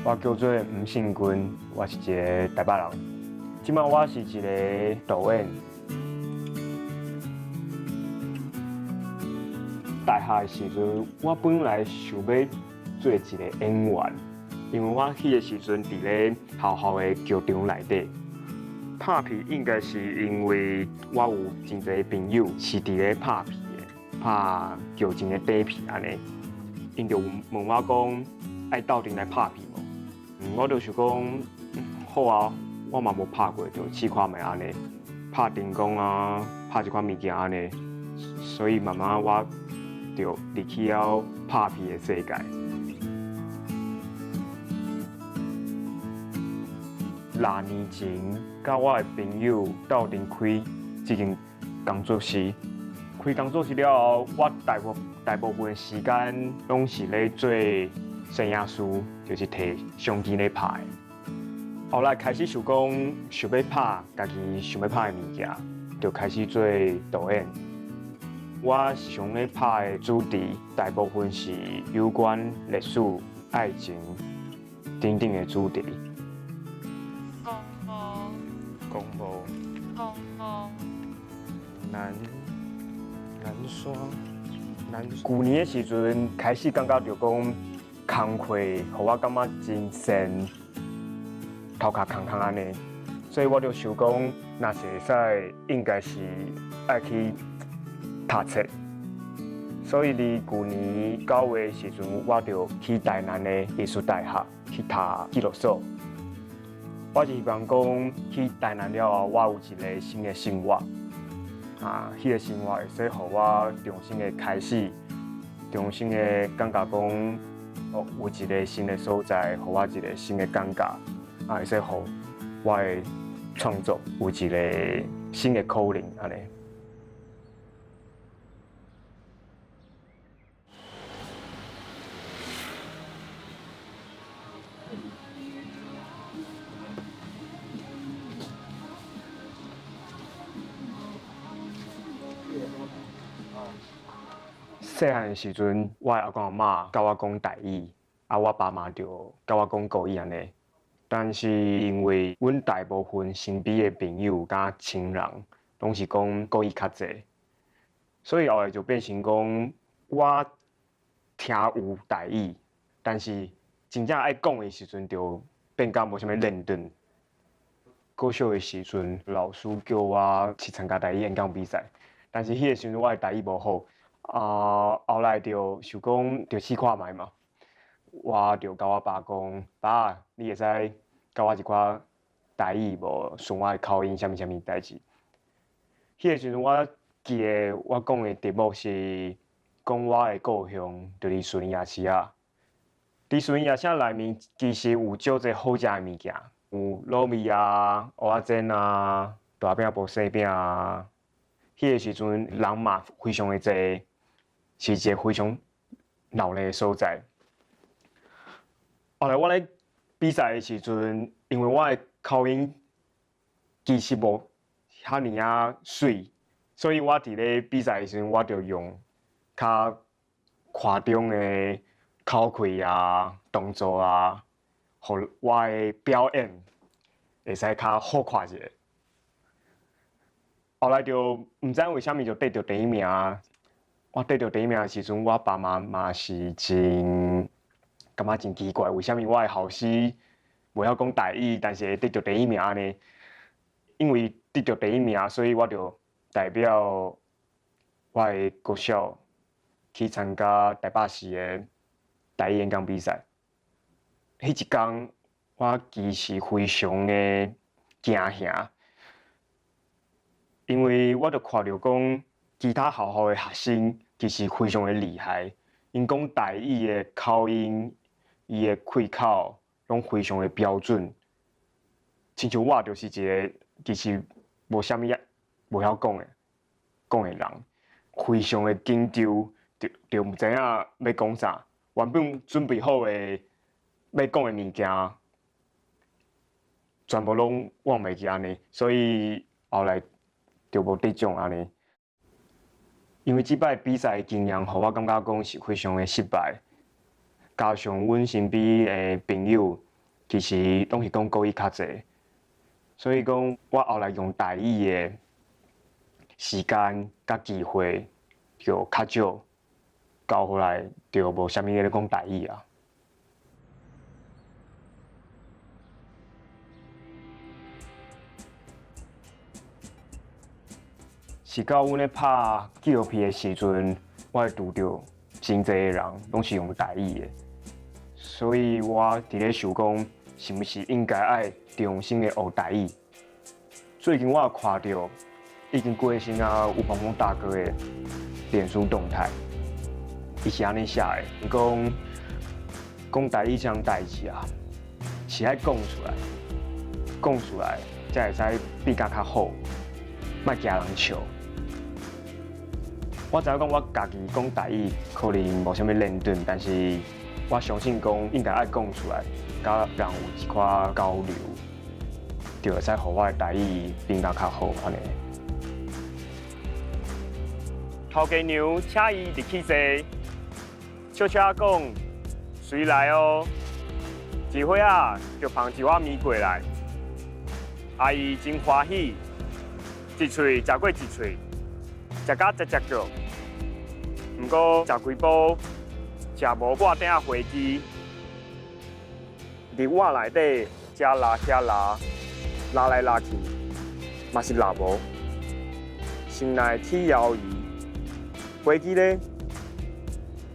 我叫做吴信军，我是一个台北人。即摆我是一个导演。大学的时阵，我本来想要做一个演员，因为我迄个时阵伫咧学校的剧场内底拍片，应该是因为我有真侪朋友是伫咧拍片的，拍剧情的底片安尼，因就问我讲爱斗阵来拍片无？我就想讲，好啊，我嘛无拍过，就试看卖安尼，拍电工啊，拍一款物件安尼，所以慢慢我就入去了拍片的世界。6年前，甲我的朋友斗阵开一间工作室。开工作室了后，我大部分时间拢是咧做摄影师，就是摕相机咧拍。后来开始想讲，想要拍家己想要拍的物件，就开始做导演。我想要拍的主题，大部分是有关历史、爱情等等的主题。公墓，南山，旧年的时阵开始感觉着讲工课，互我感觉真神，头壳空空安尼，所以我就想讲，若是会使，应该是爱去读册。所以伫旧年9月的时阵，我就去台南的艺术大学去读纪录所。我是希望讲去台南了后，我有一个新的生活。迄个生活会使互我重新的开始，重新的感觉讲，有一个新的所在，互我一个新的感觉，会使互我的创作有一个新的可能安尼。细汉的时阵，我的阿公阿嬷教我讲台语，我爸妈就教我讲国语安尼。但是因为阮大部分身边的朋友甲亲人，拢是讲国语较济，所以后来就变成讲我听有台语，但是真正爱讲的时阵，就变甲无啥物认真。国小的时阵，老师叫我去参加台语演讲比赛，但是迄个时阵我的台语无好。后来就想讲，就试看卖嘛。我就甲我爸讲，爸，你会使教我一寡台语无？顺我的口音，啥物代志。迄个时阵我记得我讲的题目是讲我的故乡，就是顺夜市啊。伫顺夜市内面，其实有足侪好食的物件，有卤味啊、蚵仔煎啊、大饼、薄细饼啊。迄个时阵人嘛非常的侪。是一个非常闹热的所在。后来我咧比赛的时阵，因为我的口音其实无遐尼啊水，所以我伫咧比赛的时阵，我就用较夸张的口气啊、动作啊，互我的表演会使较好看一下。后来就毋知为虾米就得到第1名。我得到第1名的时阵，我爸妈嘛是感觉真奇怪，为什么我的后生袂晓讲台语，但是会得到第1名安尼？因为得到第1名，所以我就代表我的国小去参加台北市的台语演讲比赛。迄一天，我其实非常的惊吓，因为我就看到讲。其他学校的学生其实非常的厉害，因讲台语的口音、伊的开口拢非常的标准。亲像我就是一个其实无啥物无晓讲的人，非常的紧张，就毋知影要讲啥。原本准备好的要讲的物件，全部拢忘袂记安尼，所以后来就无得奖安尼。因为即摆比赛经验，互我感觉讲是非常的失败，加上阮身边的朋友其实拢是讲国语较侪，所以讲我后来用台语的时间甲机会就较少，到后来就无啥物咧讲台语啊。是到阮咧拍纪录片的时阵，我会拄着真侪人拢是用台语的，所以我伫咧想讲，是毋是应该爱重新的学台语？最近我有看到已经过身啊吴鹏鹏大哥的脸书动态，伊是安尼写的，伊讲台语这样代志啊，是爱讲出来，讲出来才会使变甲较好，莫惊人笑。我知影讲我家己讲台语可能无啥物练准，但是我相信讲应该爱讲出来，甲人有一块交流，就会使互我的台语变甲较好安尼。头家娘请伊入去坐，悄悄讲，随来哦。一会啊，就捧一碗面过来，阿姨真欢喜，一喙食过一喙。食甲只叫，毋过食几步，食无半鼎仔飞机，伫碗内底遮拉遐拉，拉来拉去，嘛是拉无。心内起摇移，飞机咧，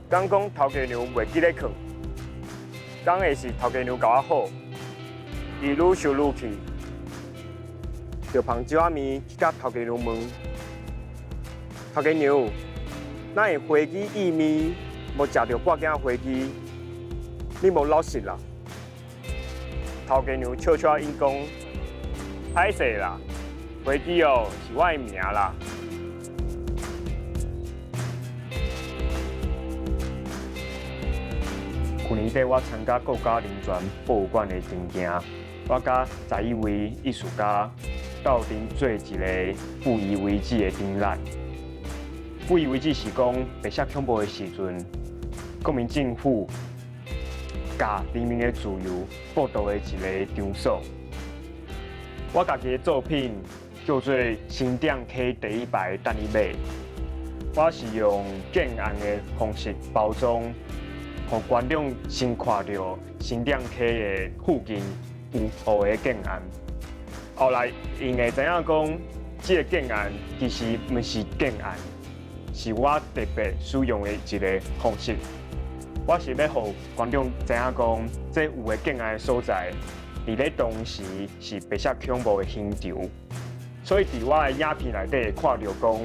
刚讲头家娘袂记咧囥，讲的是头家娘教我好，伊愈想愈气，就捧一碗面去甲头家娘问。头家娘，咱的飞机意面无食到半斤飞机，你无老实啦。头家娘悄悄应讲，歹势啦，飞机哦是我的名啦。去年底我参加国家林泉博物馆的证件，我甲在一位艺术家斗阵做一个不以为继的展览。不以为继是讲白色恐怖的时阵，国民政府甲人民的自由剥夺的一个场所。我家己的作品叫做《新店溪第一排等你买》，我是用建案的方式包装，让观众先看到新店溪的附近有何个建案。后来因会知影讲，这个建案其实毋是建案。是我特别使用的一个方式，我是要让观众知影讲，这有个建案的所在，伫咧当时是白色恐怖的现场，所以伫我的影片内底看到讲，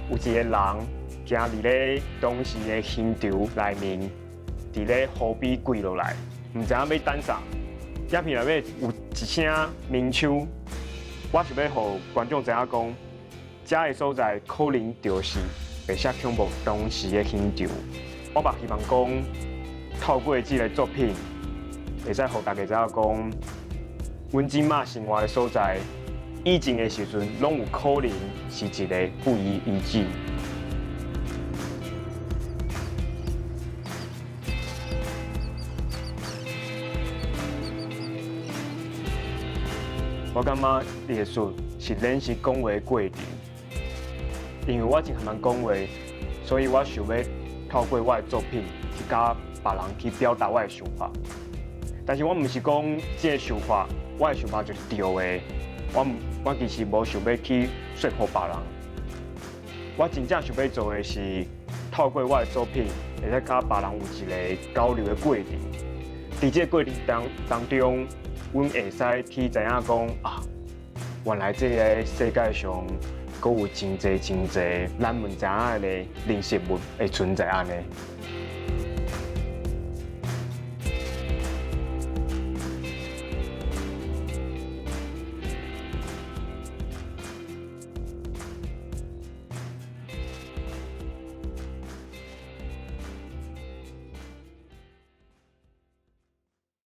有一个人行伫咧当时的现场内面，伫咧河边跪落来，唔知影要等啥。影片内底有一声鸣枪，我是要让观众知影讲，这个所在可能就是白色恐怖当时的现场。我嘛希望讲，透过这个作品，会使让大家知影讲，阮即马生活的所在，以前的时阵，拢有可能是一个不遗遗迹。我感觉艺术是练习讲话的过程。因为我真还蛮讲话，所以我想要透过我的作品去甲别人去表达我的想法。但是我唔是讲这个想法，我的想法就是对的。我其实无想要去说服别人。我真正想要做的是，透过我的作品，会使甲别人有一个交流的过程。在这个过程当中，阮会使去知影讲啊，原來這個世界上，佫有真濟咱唔知影的靈食物會存在安尼。